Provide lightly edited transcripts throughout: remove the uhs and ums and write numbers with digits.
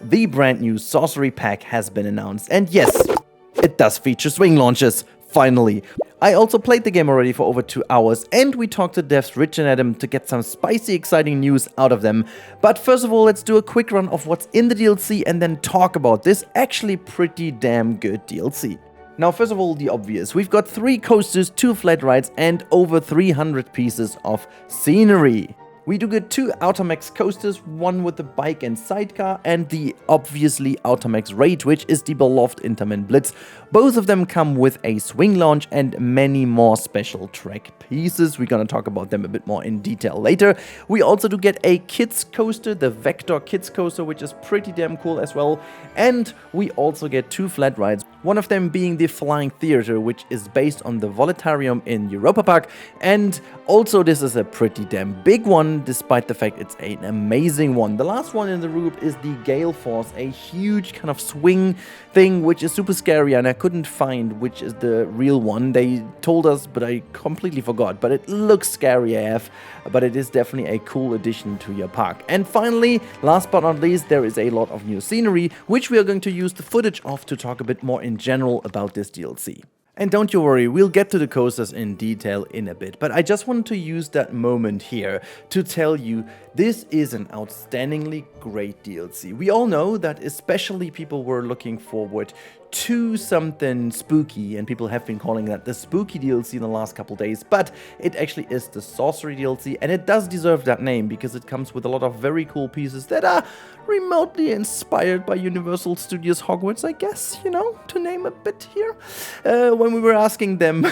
the brand new SORCERY Pack has been announced, and yes, it does feature swing launches, finally. I also played the game already for over 2 hours, and we talked to devs Rich and Adam to get some spicy, exciting news out of them. But first of all, let's do a quick run of what's in the DLC and then talk about this actually pretty damn good DLC. Now, first of all, the obvious. We've got 3 coasters, 2 flat rides, and over 300 pieces of scenery. We do get 2 Automax coasters, one with the bike and sidecar, and the obviously Automax Raid, which is the beloved Intermin Blitz. Both of them come with a swing launch and many more special track pieces. We're gonna talk about them a bit more in detail later. We also do get a kids coaster, the Vector Kids coaster, which is pretty damn cool as well. And we also get 2 flat rides, one of them being the Flying Theater, which is based on the Voletarium in Europa Park. And also this is a pretty damn big one, despite the fact it's an amazing one. The last one in the group is the Gale Force, a huge kind of swing thing, which is super scary, and I couldn't find which is the real one. They told us, but I completely forgot. But it looks scary AF, but it is definitely a cool addition to your park. And finally, last but not least, there is a lot of new scenery, which we are going to use the footage of to talk a bit more in general about this DLC. And don't you worry, we'll get to the coasters in detail in a bit, but I just wanted to use that moment here to tell you this is an outstandingly great DLC. We all know that especially people were looking forward to something spooky, and people have been calling that the spooky DLC in the last couple days, but it actually is the Sorcery DLC, and it does deserve that name because it comes with a lot of very cool pieces that are remotely inspired by Universal Studios Hogwarts, I guess, you know, to name a bit here. When we were asking them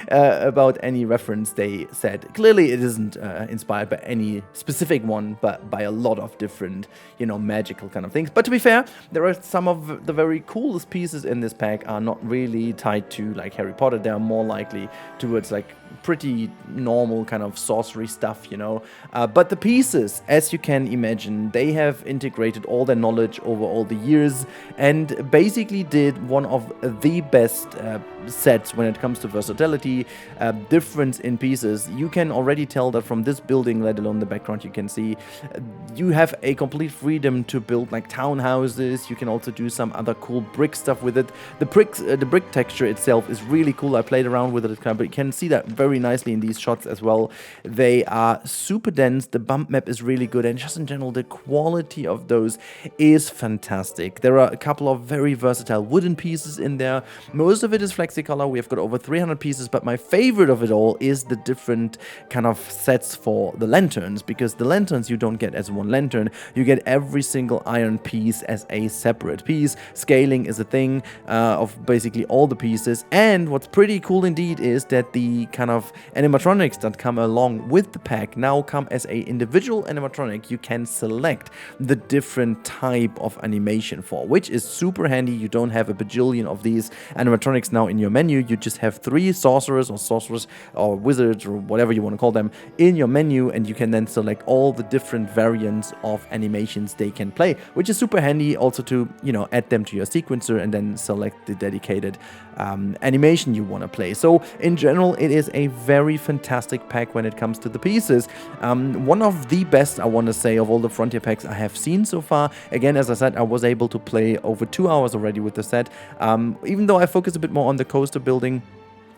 about any reference, they said clearly it isn't inspired by any specific one, but by a lot of different, you know, magical kind of things. But to be fair, there are some of the very coolest pieces in this pack are not really tied to like Harry Potter. They are more likely towards like pretty normal kind of sorcery stuff, you know. But the pieces, as you can imagine, they have integrated all their knowledge over all the years and basically did one of the best sets when it comes to versatility, difference in pieces. You can already tell that from this building, let alone the background you can see, you have a complete freedom to build like townhouses. You can also do some other cool brick stuff with it. The brick texture itself is really cool. I played around with it, but you can see that very nicely in these shots as well. They are super dense. The bump map is really good, and just in general, the quality of those is fantastic. There are a couple of very versatile wooden pieces in there. Most of it is FlexiColor. We have got over 300 pieces, but my favorite of it all is the different kind of sets for the lanterns, because the lanterns you don't get as one lantern. You get every single iron piece as a separate piece. Scaling is a thing of basically all the pieces, and what's pretty cool indeed is that the kind of animatronics that come along with the pack now come as a individual animatronic you can select the different type of animation for, which is super handy. You don't have a bajillion of these animatronics now in your menu. You just have 3 sorcerers or wizards or whatever you want to call them in your menu, and you can then select all the different variants of animations they can play, which is super handy also to, you know, add them to your sequencer and then select the dedicated animation you want to play. So in general, it is a very fantastic pack when it comes to the pieces. One of the best, I want to say, of all the Frontier packs I have seen so far. Again, as I said, I was able to play over 2 hours already with the set, even though I focus a bit more on the coaster building.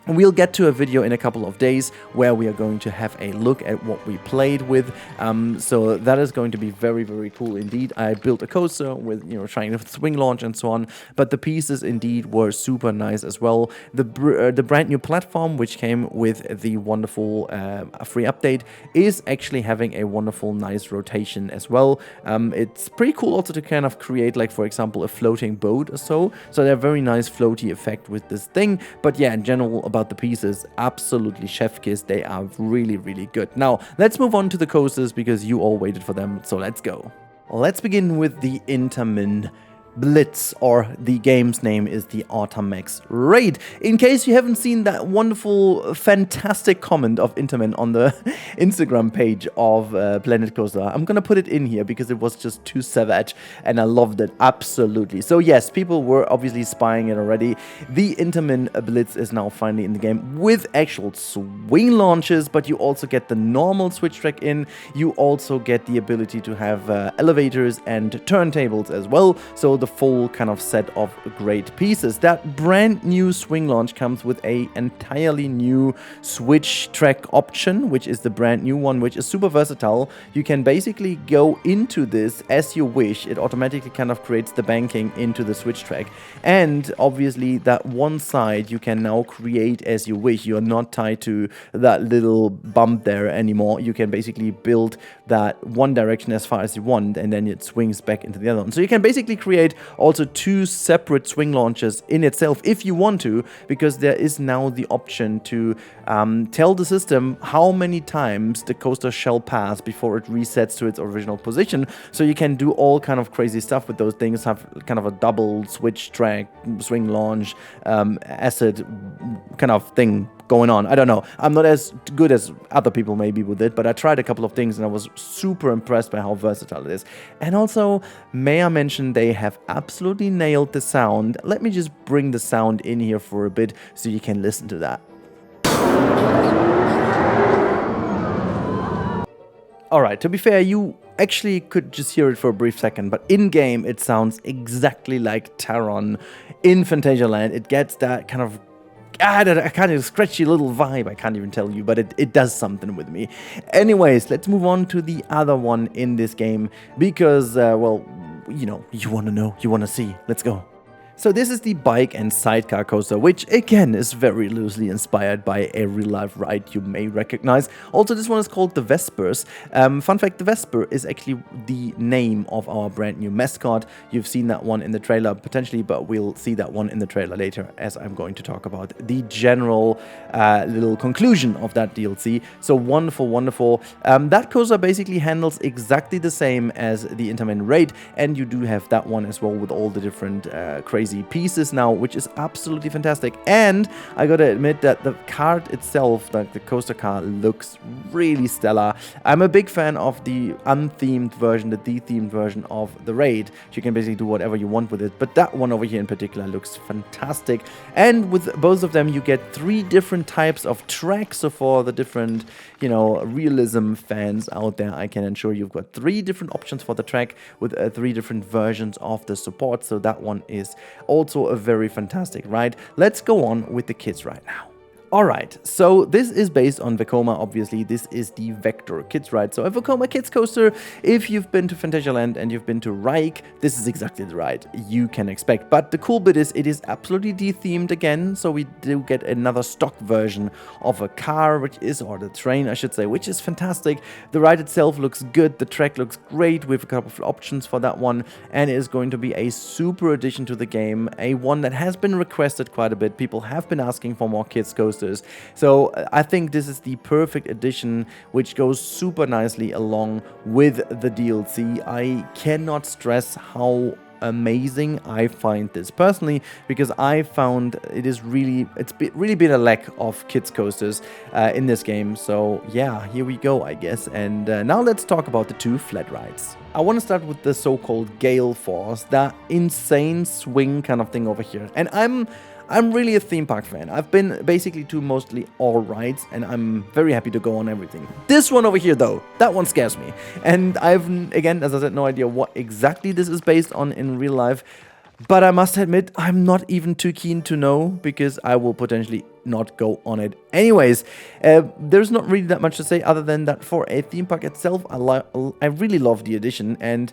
We'll get to a video in a couple of days where we are going to have a look at what we played with. So that is going to be very, very cool indeed. I built a coaster with, you know, trying to swing launch and so on, but the pieces indeed were super nice as well. The brand new platform, which came with the wonderful free update, is actually having a wonderful, nice rotation as well. It's pretty cool also to kind of create, like, for example, a floating boat or so. So they're very nice floaty effect with this thing. But yeah, in general, about the pieces, absolutely chef kiss. They are really, really good. Now let's move on to the coasters because you all waited for them, so let's go. Let's begin with the Intermin Blitz, or the game's name is the Automax Raid. In case you haven't seen that wonderful, fantastic comment of Intermin on the Instagram page of Planet Coaster, I'm gonna put it in here because it was just too savage and I loved it absolutely. So yes, people were obviously spying it already. The Intermin Blitz is now finally in the game with actual swing launches, but you also get the normal switch track in. You also get the ability to have elevators and turntables as well. So the full kind of set of great pieces. That brand new swing launch comes with a entirely new switch track option, which is the brand new one, which is super versatile. You can basically go into this as you wish. It automatically kind of creates the banking into the switch track. And obviously that one side you can now create as you wish. You are not tied to that little bump there anymore. You can basically build that one direction as far as you want, and then it swings back into the other one. So you can basically create also two separate swing launches in itself if you want to, because there is now the option to tell the system how many times the coaster shall pass before it resets to its original position. So you can do all kind of crazy stuff with those things, have kind of a double switch track, swing launch, acid kind of thing going on. I don't know. I'm not as good as other people maybe with it, but I tried a couple of things and I was super impressed by how versatile it is. And also, may I mention, they have absolutely nailed the sound. Let me just bring the sound in here for a bit so you can listen to that. Alright, to be fair, you actually could just hear it for a brief second, but in-game it sounds exactly like Taron in Phantasialand. It gets that kind of a kind of scratchy little vibe, I can't even tell you, but it does something with me. Anyways, let's move on to the other one in this game, because, well, you know, you want to know, you want to see. Let's go. So this is the bike and sidecar coaster, which again is very loosely inspired by a real-life ride you may recognize. Also, this one is called the Vespers. Fun fact, the Vesper is actually the name of our brand new mascot. You've seen that one in the trailer potentially, but we'll see that one in the trailer later, as I'm going to talk about the general little conclusion of that DLC. So wonderful, wonderful. That coaster basically handles exactly the same as the Intermin Raid, and you do have that one as well with all the different crazy pieces now, which is absolutely fantastic. And I gotta admit that the card itself, like the coaster car, looks really stellar. I'm a big fan of the unthemed version, the de-themed version of the Raid. You can basically do whatever you want with it, but that one over here in particular looks fantastic. And with both of them you get 3 different types of tracks. So for the different, you know, realism fans out there, I can ensure you've got 3 different options for the track with 3 different versions of the support. So that one is also a very fantastic ride. Let's go on with the kids right now. Alright, so this is based on Vekoma, obviously. This is the Vector Kids ride. So a Vekoma Kids coaster, if you've been to Phantasialand and you've been to Reich, this is exactly the ride you can expect. But the cool bit is it is absolutely de-themed again, so we do get another stock version of a car, which is, or the train I should say, which is fantastic. The ride itself looks good, the track looks great with a couple of options for that one, and it is going to be a super addition to the game, a one that has been requested quite a bit. People have been asking for more kids coasters. So I think this is the perfect addition, which goes super nicely along with the DLC. I cannot stress how amazing I find this personally, because I found it's really been a lack of kids coasters in this game. So yeah, here we go, I guess. And now let's talk about the 2 flat rides. I want to start with the so-called Gale Force, that insane swing kind of thing over here. And I'm really a theme park fan. I've been basically to mostly all rides, and I'm very happy to go on everything. This one over here, though, that one scares me. And I've, again, as I said, no idea what exactly this is based on in real life. But I must admit, I'm not even too keen to know, because I will potentially not go on it anyways. There's not really that much to say other than that for a theme park itself, I really love the addition. And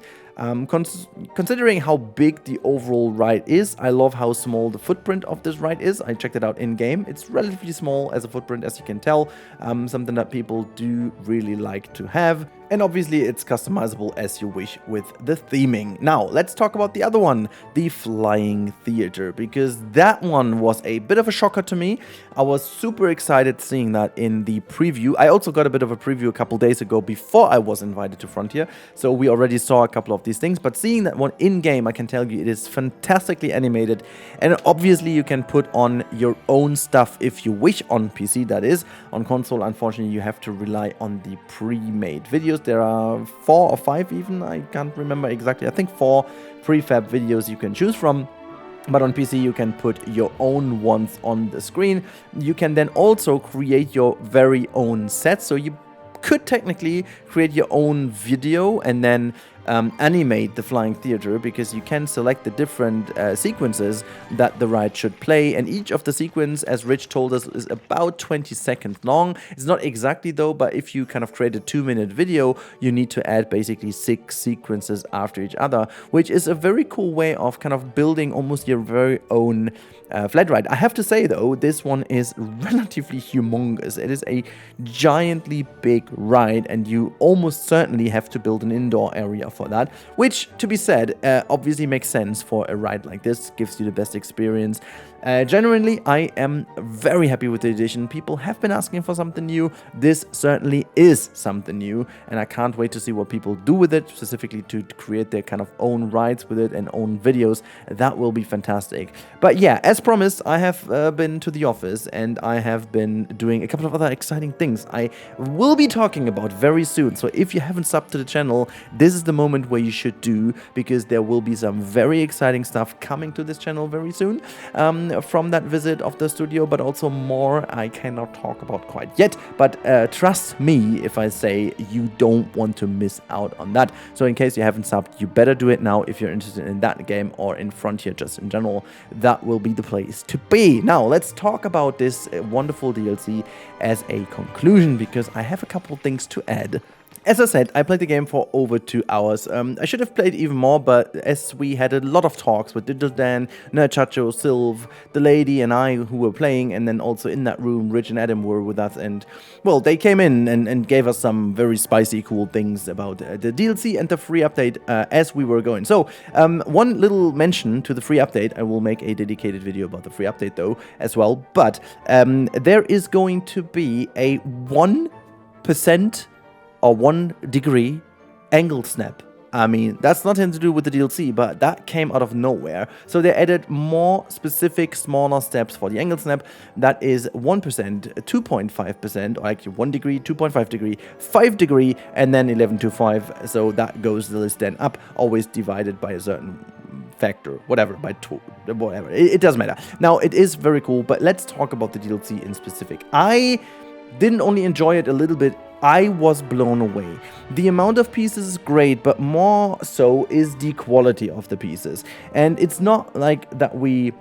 considering how big the overall ride is, I love how small the footprint of this ride is. I checked it out in-game. It's relatively small as a footprint, as you can tell. Something that people do really like to have. And obviously it's customizable as you wish with the theming. Now, let's talk about the other one, the Flying Theater, because that one was a bit of a shocker to me. I was super excited seeing that in the preview. I also got a bit of a preview a couple days ago before I was invited to Frontier, so we already saw a couple of these things, but seeing that one in-game, I can tell you it is fantastically animated, and obviously you can put on your own stuff if you wish, on PC that is. On console, unfortunately, you have to rely on the pre-made videos. There are 4 or 5 even, I can't remember exactly, I think 4 prefab videos you can choose from. But on PC, you can put your own ones on the screen. You can then also create your very own set. So you could technically create your own video and then animate the flying theater, because you can select the different sequences that the ride should play, and each of the sequence, as Rich told us, is about 20 seconds long. It's not exactly though, but if you kind of create a 2-minute video, you need to add basically 6 sequences after each other, which is a very cool way of kind of building almost your very own flat ride. I have to say though, this one is relatively humongous. It is a giantly big ride, and you almost certainly have to build an indoor area for that, which, to be said, obviously makes sense for a ride like this. Gives you the best experience. Genuinely, I am very happy with the edition. People have been asking for something new. This certainly is something new, and I can't wait to see what people do with it, specifically to create their kind of own rides with it and own videos. That will be fantastic. But yeah, as promised, I have been to the office, and I have been doing a couple of other exciting things I will be talking about very soon. So if you haven't subbed to the channel, this is the moment where you should do, because there will be some very exciting stuff coming to this channel very soon. From that visit of the studio, but also more I cannot talk about quite yet. But trust me if I say you don't want to miss out on that. So in case you haven't subbed, you better do it now if you're interested in that game or in Frontier just in general. That will be the place to be. Now let's talk about this wonderful DLC as a conclusion, because I have a couple things to add. As I said, I played the game for over 2 hours. I should have played even more, but as we had a lot of talks with Digital Dan, Nerdchacho, Sylv, the lady and I who were playing, and then also in that room, Rich and Adam were with us, and, well, they came in and gave us some very spicy, cool things about the DLC and the free update as we were going. So, one little mention to the free update. I will make a dedicated video about the free update, though, as well, but there is going to be a 1% or 1 degree angle snap. I mean, that's nothing to do with the DLC, but that came out of nowhere. So they added more specific, smaller steps for the angle snap. That is 1%, 2.5%, or actually 1 degree, 2.5 degree, 5 degree, and then 11.25. So that goes the list then up, always divided by a certain factor, whatever, by 2, whatever. It doesn't matter. Now, it is very cool, but let's talk about the DLC in specific. I didn't only enjoy it a little bit, I was blown away. The amount of pieces is great, but more so is the quality of the pieces. And it's not like that we,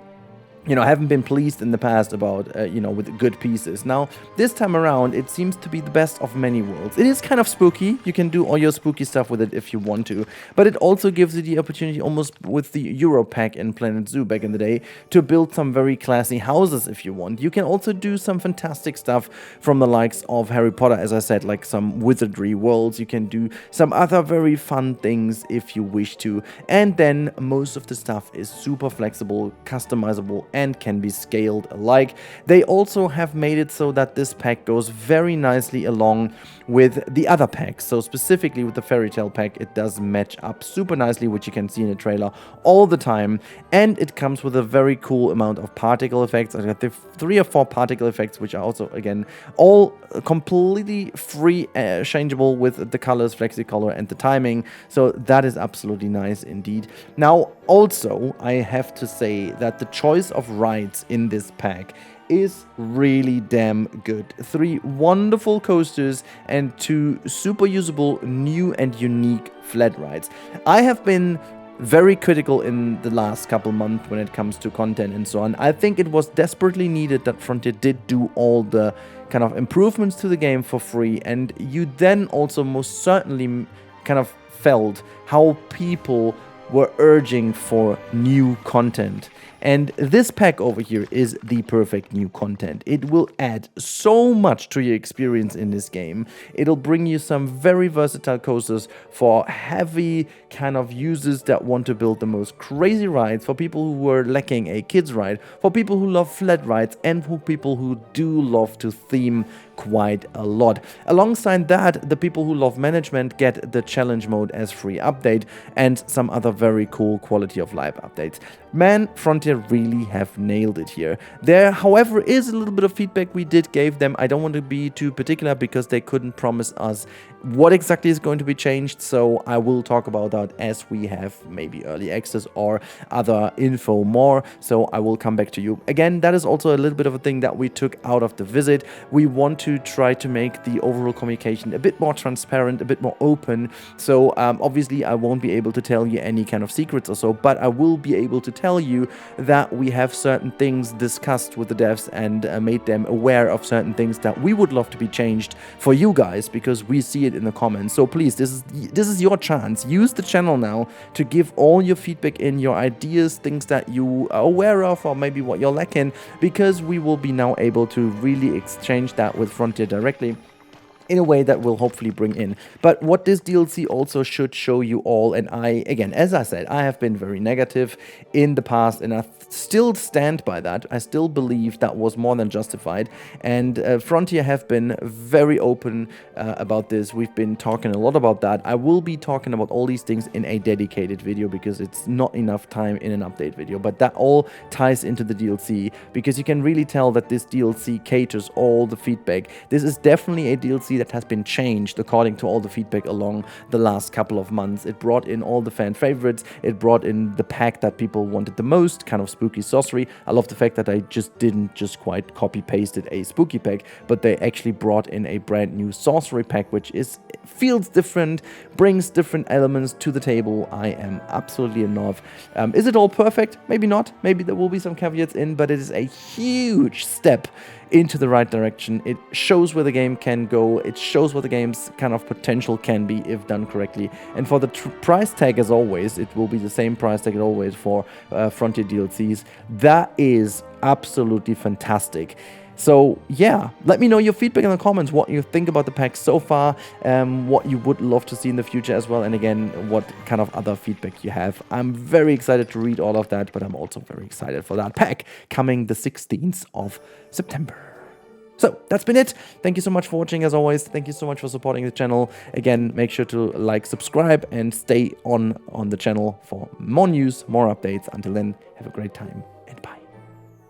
haven't been pleased in the past about, with good pieces. Now, this time around, it seems to be the best of many worlds. It is kind of spooky. You can do all your spooky stuff with it if you want to. But it also gives you the opportunity, almost with the Euro pack in Planet Zoo back in the day, to build some very classy houses if you want. You can also do some fantastic stuff from the likes of Harry Potter, as I said, like some wizardry worlds. You can do some other very fun things if you wish to. And then most of the stuff is super flexible, customizable, and can be scaled alike. They also have made it so that this pack goes very nicely along with the other packs. So specifically with the Fairy Tale pack, it does match up super nicely, which you can see in the trailer all the time. And it comes with a very cool amount of particle effects. I got the 3 or 4 particle effects, which are also, again, all completely free, changeable with the colors, FlexiColor, and the timing. So that is absolutely nice indeed. Now, also, I have to say that the choice of rides in this pack is really damn good. 3 wonderful coasters and 2 super usable new and unique flat rides. I have been very critical in the last couple months when it comes to content and so on. I think it was desperately needed that Frontier did do all the kind of improvements to the game for free, and you then also most certainly kind of felt how people were urging for new content. And this pack over here is the perfect new content. It will add so much to your experience in this game. It'll bring you some very versatile coasters for heavy kind of users that want to build the most crazy rides, for people who were lacking a kids ride, for people who love flat rides, and for people who do love to theme quite a lot. Alongside that, the people who love management get the challenge mode as free update and some other very cool quality of life updates. Man, Frontier really have nailed it here. There, however, is a little bit of feedback we gave them. I don't want to be too particular because they couldn't promise us what exactly is going to be changed, so I will talk about that as we have maybe early access or other info more, so I will come back to you. Again, that is also a little bit of a thing that we took out of the visit. We want to try to make the overall communication a bit more transparent, a bit more open, so obviously I won't be able to tell you any kind of secrets or so, but I will be able to tell you that we have certain things discussed with the devs and made them aware of certain things that we would love to be changed for you guys, because we see it in the comments. So please, this is your chance. Use the channel now to give all your feedback in, your ideas, things that you are aware of, or maybe what you're lacking, because we will be now able to really exchange that with Frontier directly in a way that will hopefully bring in. But what this DLC also should show you all, and again, as I said, I have been very negative in the past, and I still stand by that. I still believe that was more than justified, and Frontier have been very open about this. We've been talking a lot about that. I will be talking about all these things in a dedicated video because it's not enough time in an update video, but that all ties into the DLC because you can really tell that this DLC caters all the feedback. This is definitely a DLC that has been changed according to all the feedback along the last couple of months. It brought in all the fan favorites. It brought in the pack that people wanted the most, kind of spooky sorcery. I love the fact that I didn't just quite copy pasted a spooky pack, but they actually brought in a brand new sorcery pack, which feels different, brings different elements to the table. I am absolutely in love. Is it all perfect? Maybe not. Maybe there will be some caveats in, but it is a huge step into the right direction. It shows where the game can go. It shows what the game's kind of potential can be if done correctly. And for the price tag, as always, it will be the same price tag as always for Frontier DLCs. That is absolutely fantastic. So yeah, let me know your feedback in the comments, what you think about the pack so far, what you would love to see in the future as well, and again, what kind of other feedback you have. I'm very excited to read all of that, but I'm also very excited for that pack coming the 16th of September. So that's been it. Thank you so much for watching as always. Thank you so much for supporting the channel. Again, make sure to like, subscribe, and stay on the channel for more news, more updates. Until then, have a great time and bye.